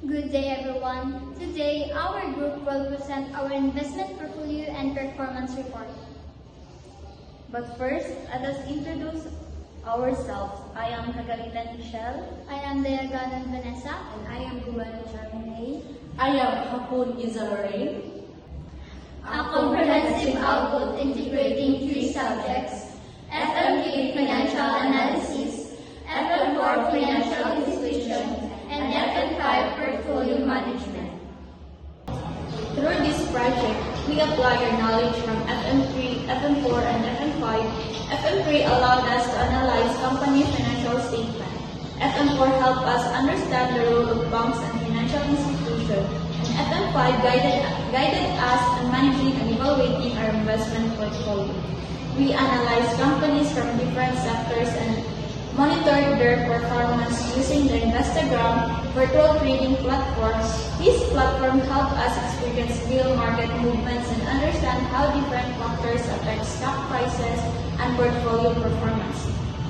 Good day, everyone. Today, our group will present our investment portfolio and performance report. But first, let us introduce ourselves. I am Kagalitan Michelle. I am Dayaganan Vanessa. And I am Gubano Charmaine. I am Hapon Izalore. A comprehensive output integrating three subjects: FM3 Financial Analysis, FM4 Financial Institution, and FM5 Portfolio Management. Through this project, we apply our knowledge from FM3, FM4, and FM5. FM3 allowed us to analyze company financial statement. FM4 helped us understand the role of banks and financial institutions. And FM5 guided us in managing and evaluating our investment portfolio. We analyzed companies from different sectors and monitored their performance using the Instagram virtual trading platforms. This platform helped us experience real market movements and understand how different factors affect stock prices and portfolio performance.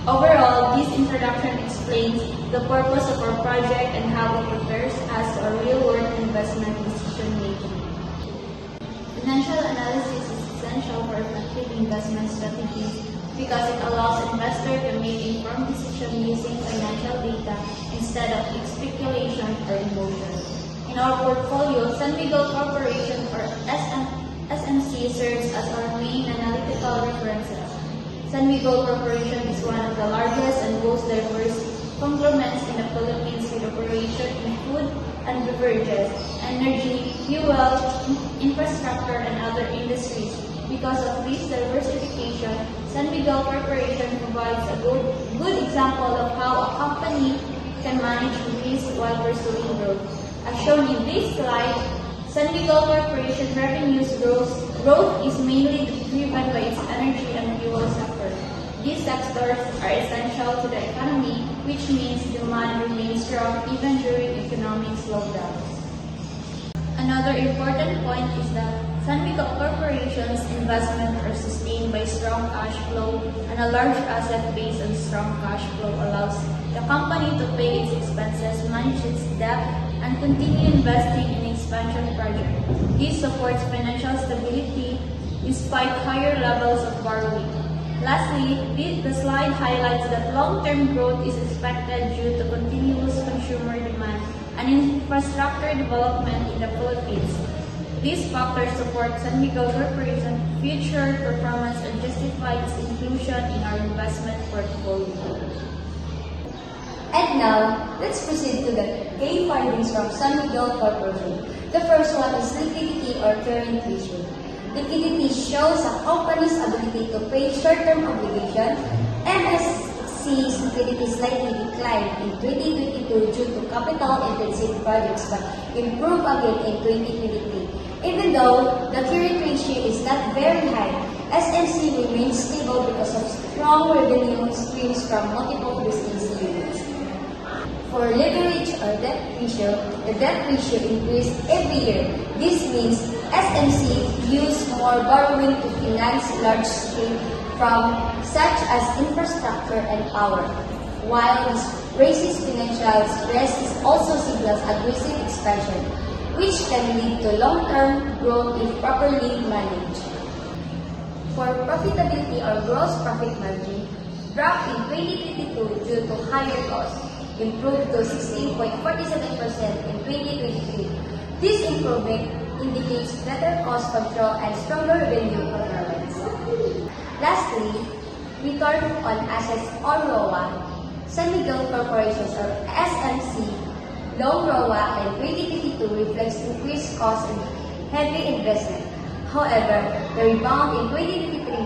Overall, this introduction explains the purpose of our project and how it prepares us to our real-world investment decision-making. Financial analysis is essential for effective investment strategies because it allows investors to make informed decisions using financial data instead of speculation or emotion. In our portfolio, San Miguel Corporation or SMC serves as our main analytical references. San Miguel Corporation is one of the largest and most diverse conglomerates in the Philippines with operations in food and beverages, energy, fuel, infrastructure, and other industries. Because of this diversification, San Miguel Corporation provides a good example of how a company can manage risk while pursuing growth. As shown in this slide, San Miguel Corporation revenues growth is mainly driven by its energy and fuel sector. These sectors are essential to the economy, which means demand remains strong even during economic slowdowns. Another important point is that San Miguel Corporation's investments are sustained by strong cash flow, and a large asset base and strong cash flow allows the company to pay its expenses, manage its debt, and continue investing in expansion projects. This supports financial stability despite higher levels of borrowing. Lastly, the slide highlights that long-term growth is expected due to continuous consumer demand and infrastructure development in the Philippines. These factors support San Miguel Corporation's future performance and justify its inclusion in our investment portfolio. And now, let's proceed to the key findings from San Miguel Corporation. The first one is liquidity or current ratio. Liquidity shows a company's ability to pay short-term obligations. MSC's liquidity slightly declined in 2022 due to capital-intensive projects but improved again in 2023. Even though the current ratio is not very high, SMC remains stable because of strong revenue streams from multiple business units. For leverage or debt ratio, the debt ratio increased every year. This means SMC used more borrowing to finance large scale from such as infrastructure and power. While this raises financial stress, it also signals aggressive expansion, which can lead to long-term growth if properly managed. For profitability or gross profit margin, dropped in 2022 due to higher costs, improved to 16.47% in 2023. This improvement indicates better cost control and stronger revenue performance. Lastly, return on assets or ROA. San Miguel Corporation or SMC low ROA in 2022 reflects increased costs and heavy investment. However, the rebound in 2023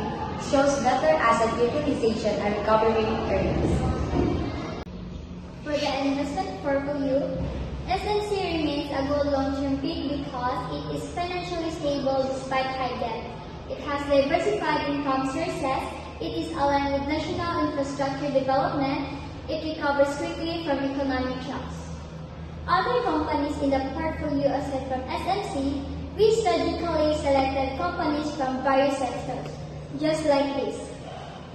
shows better asset utilization and recovering earnings. For the investment portfolio, SMC remains a good long-term pick because it is financially stable despite high debt. It has diversified income sources, it is aligned with national infrastructure development, it recovers quickly from economic shocks. Other companies in the portfolio aside from SMC, we strategically selected companies from various sectors, just like this: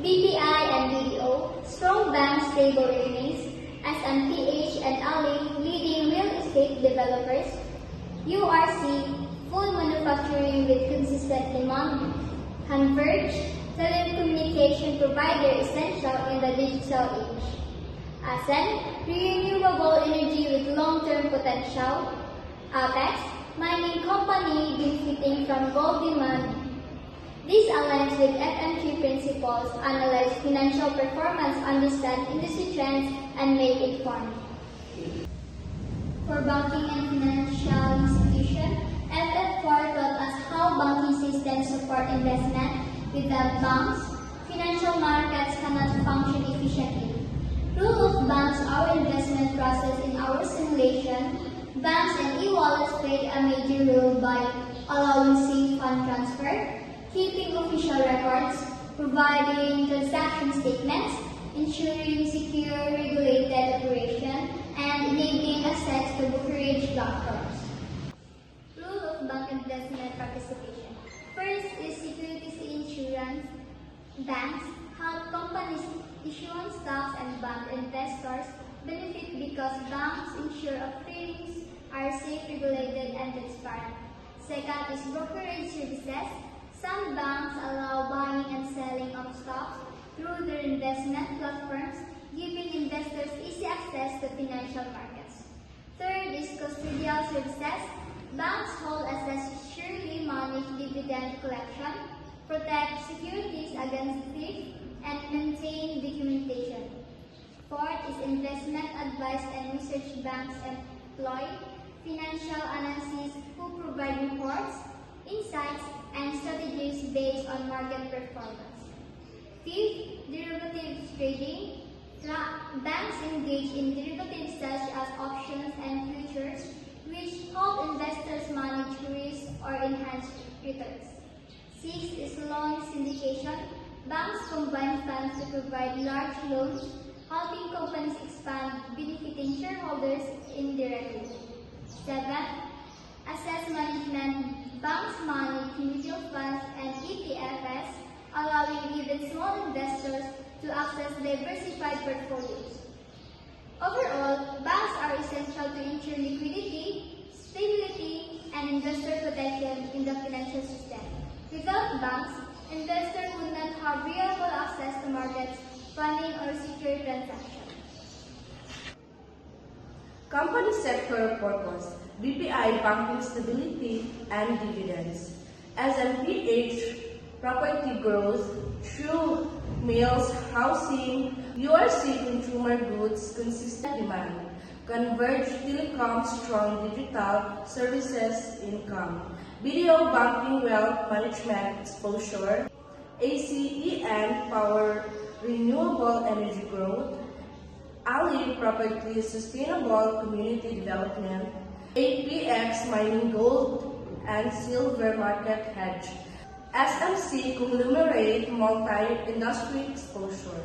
BPI and BDO, strong banks, stable earnings, SMPH and Ali, leading real estate estate developers, URC, full manufacturing with consistent demand, Converge, telecommunication provider essential in the digital age, ASEN, renewable energy with long-term potential, Apex, mining company benefiting from gold demand. This aligns with FMG principles, analyze financial performance, understand industry trends, and make informed. For banking and financial institutions, FF4 taught us how banking systems support investment. Without banks, financial markets cannot function efficiently. Rule of banks, our investment process in our simulation, banks and e-wallets played a major role by allowing safe fund transfer, keeping official records, providing transaction statements, ensuring secure regulated operation, and enabling access to brokerage platforms. Rule of bank investment participation. First is securities insurance. Banks help companies issuing stocks and bond investors benefit because banks ensure offerings are safe, regulated, and transparent. Second is brokerage services. Some banks allow buying and selling of stocks through their investment platforms, giving investors easy access to financial markets. Third is custodial services. Banks hold assets, securely manage dividend collection, protect securities against theft, and maintain documentation. Fourth is investment advice and research. Banks employ financial analysts who provide reports, insights, and strategies based on market performance. Fifth, derivatives trading. Banks engage in derivatives such as options and futures, which help investors manage risk or enhance returns. Sixth is loan syndication. Banks combine funds to provide large loans, helping companies expand, benefiting shareholders indirectly. Seventh, asset management. Banks manage mutual funds and ETFs, allowing even small investors to access diversified portfolios. Overall, banks are essential to ensure liquidity, stability, and investor protection in the financial system. Without banks, investors would not have reliable access to markets, funding, or secure transactions. Company sector purpose, BPI banking stability and dividends. SMPH property growth through mills, housing, URC consumer goods, consistent demand. Converge telecom strong digital services income. Video banking wealth management exposure. ACEN power renewable energy growth. Ali property sustainable community development. APX mining gold and silver market hedge. SMC conglomerate multi-industry exposure.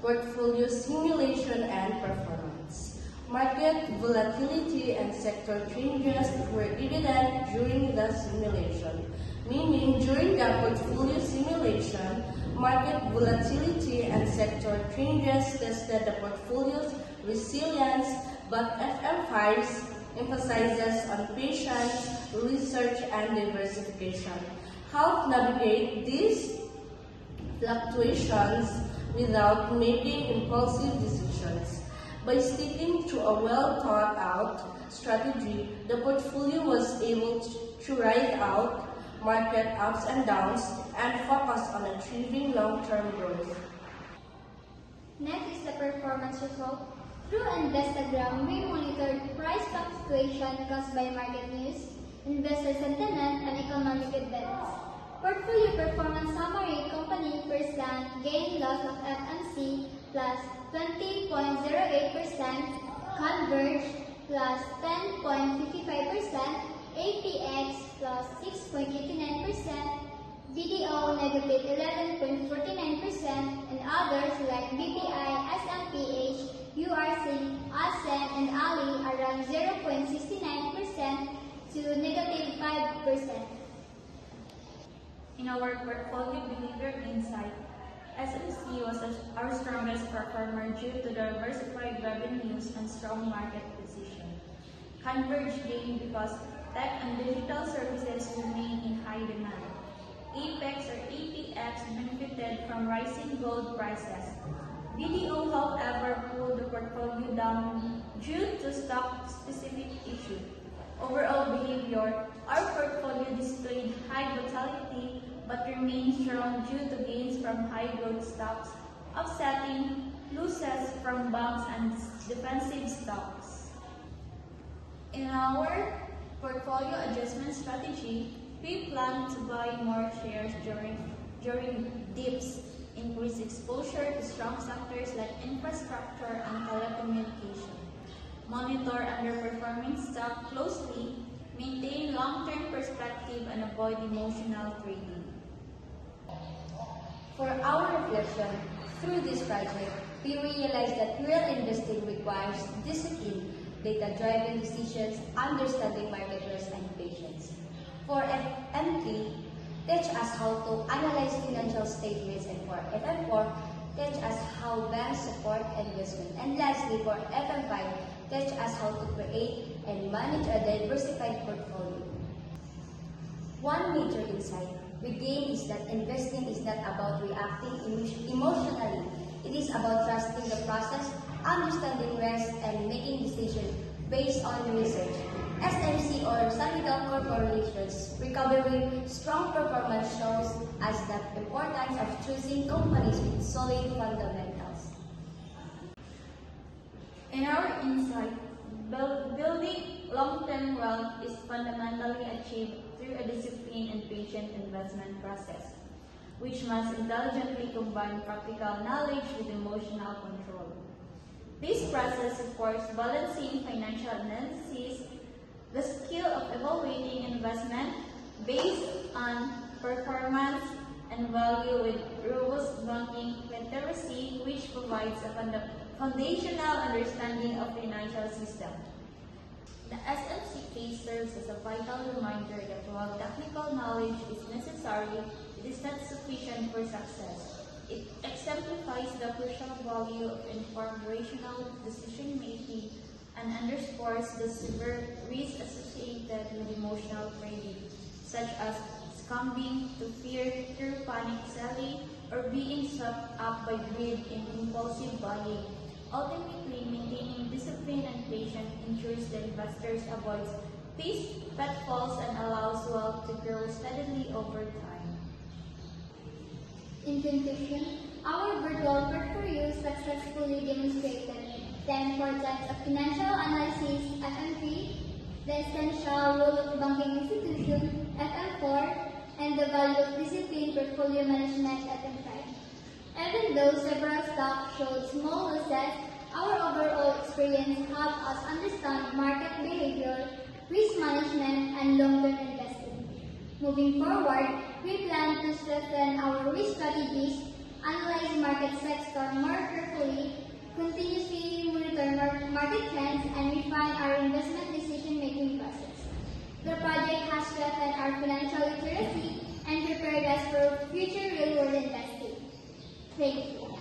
Portfolio simulation and performance. Market volatility and sector changes were evident during the simulation, meaning during the portfolio simulation, market volatility and sector changes tested the portfolio's resilience, but FM5 emphasizes on patience, research, and diversification. Help navigate these fluctuations without making impulsive decisions. By sticking to a well-thought-out strategy, the portfolio was able to ride out market ups and downs and focus on achieving long-term growth. Next is the performance result. Through Investagram, we monitored price fluctuation caused by market news, investor sentiment, and economic events. Portfolio performance summary: company percent gain loss of FMC plus 20.08%, Converge plus 10.55%, APX plus 6.89%, BDO negative 11.49%, and others like BPI, SMPH, URC, ASEN, and Ali around 0.69% to negative 5%. In our portfolio behavior insight, SMC was our strongest performer due to diversified revenues and strong market position. converge gain because tech and digital services remain in high demand. Apex or APX benefited from rising gold prices. BDO, however, pulled the portfolio down due to stock-specific issue. Overall behavior, our portfolio displayed high volatility but remained strong due to gains from high-growth stocks, offsetting losses from banks and defensive stocks. In our portfolio adjustment strategy, we plan to buy more shares during dips, increase exposure to strong sectors like infrastructure and telecommunication, monitor underperforming stock closely, maintain long-term perspective, and avoid emotional trading. For our reflection, through this project, we realized that real investing requires discipline, data-driven decisions, understanding market risk, and patience. For FM3, teach us how to analyze financial statements, and for FM4, teach us how banks support investment. And lastly, for FM5, teach us how to create and manage a diversified portfolio. One major insight we gain is that investing is not about reacting emotionally. It is about trusting the process, understanding risk, and making decisions based on research. SMC or Sanidal Corporation's recovery strong performance shows us the importance of choosing companies with solid fundamentals. In our insight, building long-term wealth is fundamentally achieved through a disciplined and patient investment process, which must intelligently combine practical knowledge with emotional control. This process supports balancing financial analysis, the skill of evaluating investment based on performance and value with robust banking literacy, which provides a foundational understanding of financial system. The SMC case serves as a vital reminder that while technical knowledge is necessary, it is not sufficient for success. It exemplifies the crucial value of informed rational decision-making and underscores the severe risks associated with emotional trading, such as succumbing to fear through panic selling or being swept up by greed in impulsive buying. Ultimately, maintaining discipline and patience ensures the investors avoids these pitfalls and allows wealth to grow steadily over time. In conclusion, our virtual portfolio successfully demonstrated the importance of financial analysis FM3, the essential role of banking institution FM4, and the value of disciplined portfolio management FM5. Even though several stocks showed small losses, our overall experience helped us understand market behavior, risk management, and long-term investing. Moving forward, we plan to strengthen our risk strategies, analyze market sector more carefully, continuously monitor market trends, and refine our investment decision-making process. The project has strengthened our financial literacy and prepared us for future real-world investing. Thank you.